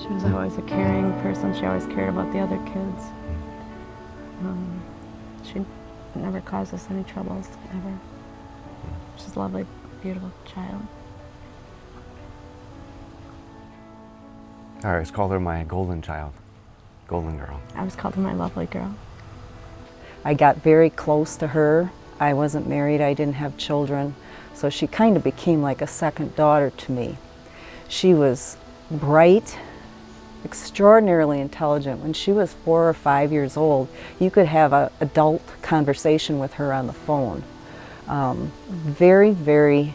She was always a caring person. She always cared about the other kids. She never caused us any troubles, ever. She's a lovely, beautiful child. I always called her my golden child, golden girl. I always called her my lovely girl. I got very close to her. I wasn't married, I didn't have children, so she kind of became like a second daughter to me. She was bright, extraordinarily intelligent. When she was 4 or 5 years old, you could have an adult conversation with her on the phone. Very, very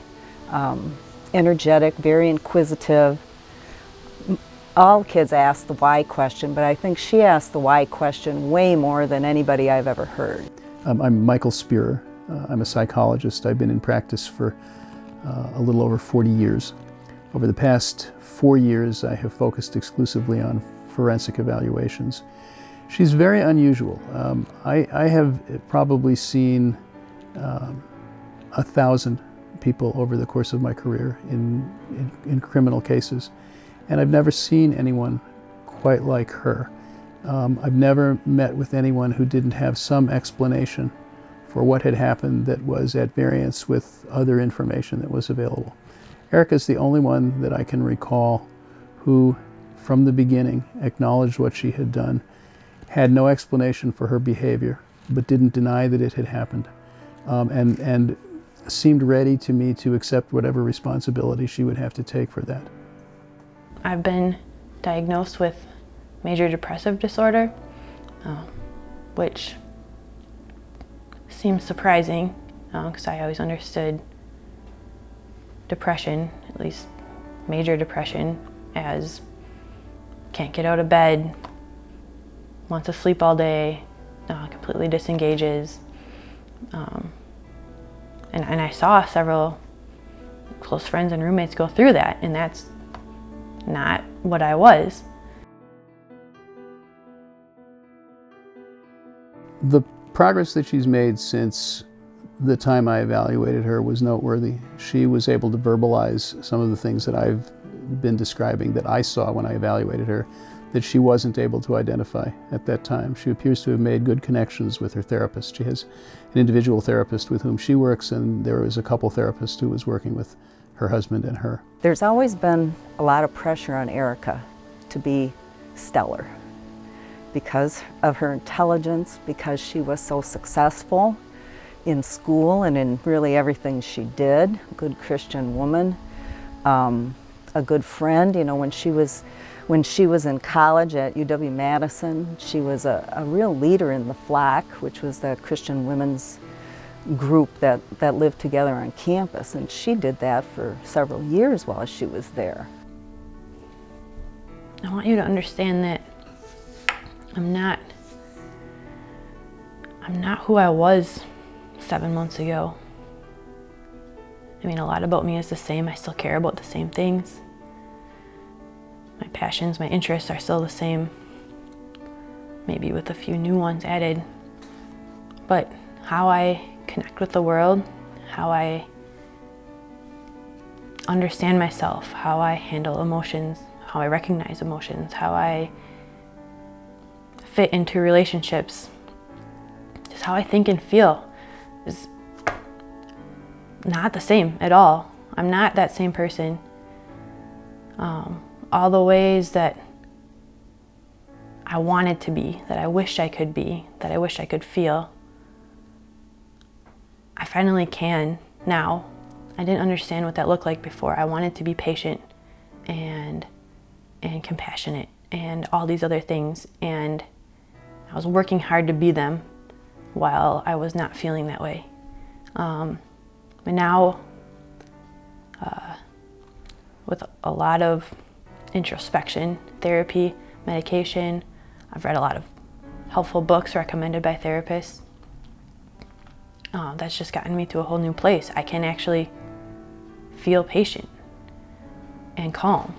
energetic, very inquisitive. All kids ask the why question, but I think she asked the why question way more than anybody I've ever heard. I'm Michael Spearer. I'm a psychologist. I've been in practice for a little over 40 years. Over the past 4 years, I have focused exclusively on forensic evaluations. She's very unusual. I have probably seen 1,000 people over the course of my career in criminal cases, and I've never seen anyone quite like her. I've never met with anyone who didn't have some explanation for what had happened that was at variance with other information that was available. Erica's the only one that I can recall who, from the beginning, acknowledged what she had done, had no explanation for her behavior, but didn't deny that it had happened, and seemed ready to me to accept whatever responsibility she would have to take for that. I've been diagnosed with major depressive disorder, which seems surprising because I always understood depression, at least major depression, as can't get out of bed, wants to sleep all day, completely disengages. And I saw several close friends and roommates go through that, and that's not what I was. The progress that she's made since the time I evaluated her was noteworthy. She was able to verbalize some of the things that I've been describing that I saw when I evaluated her that she wasn't able to identify at that time. She appears to have made good connections with her therapist. She has an individual therapist with whom she works, and there was a couple therapists who was working with her husband and her. There's always been a lot of pressure on Erica to be stellar because of her intelligence, because she was so successful in school and in really everything she did. A good Christian woman, a good friend. You know, when she was in college at UW-Madison, she was a real leader in the flock, which was the Christian women's group that lived together on campus, and she did that for several years while she was there. I want you to understand that I'm not who I was 7 months ago. I mean, a lot about me is the same. I still care about the same things. My passions, my interests are still the same, maybe with a few new ones added. But how I connect with the world, how I understand myself, how I handle emotions, how I recognize emotions, how I fit into relationships, just how I think and feel is not the same at all. I'm not that same person. All the ways that I wanted to be, that I wished I could be, that I wished I could feel, I finally can now. I didn't understand what that looked like before. I wanted to be patient and compassionate and all these other things, and I was working hard to be them while I was not feeling that way. But now, with a lot of introspection, therapy, medication, I've read a lot of helpful books recommended by therapists. That's just gotten me to a whole new place. I can actually feel patient and calm.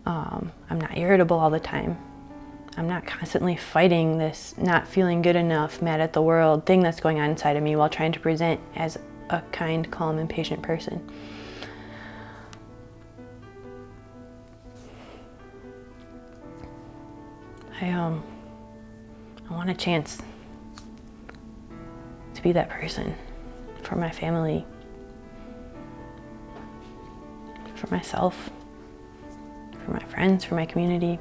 I'm not irritable all the time. I'm not constantly fighting this not feeling good enough, mad at the world thing that's going on inside of me while trying to present as a kind, calm, and patient person. I want a chance to be that person for my family, for myself, for my friends, for my community,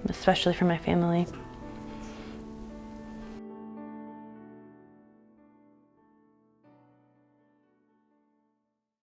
especially for my family.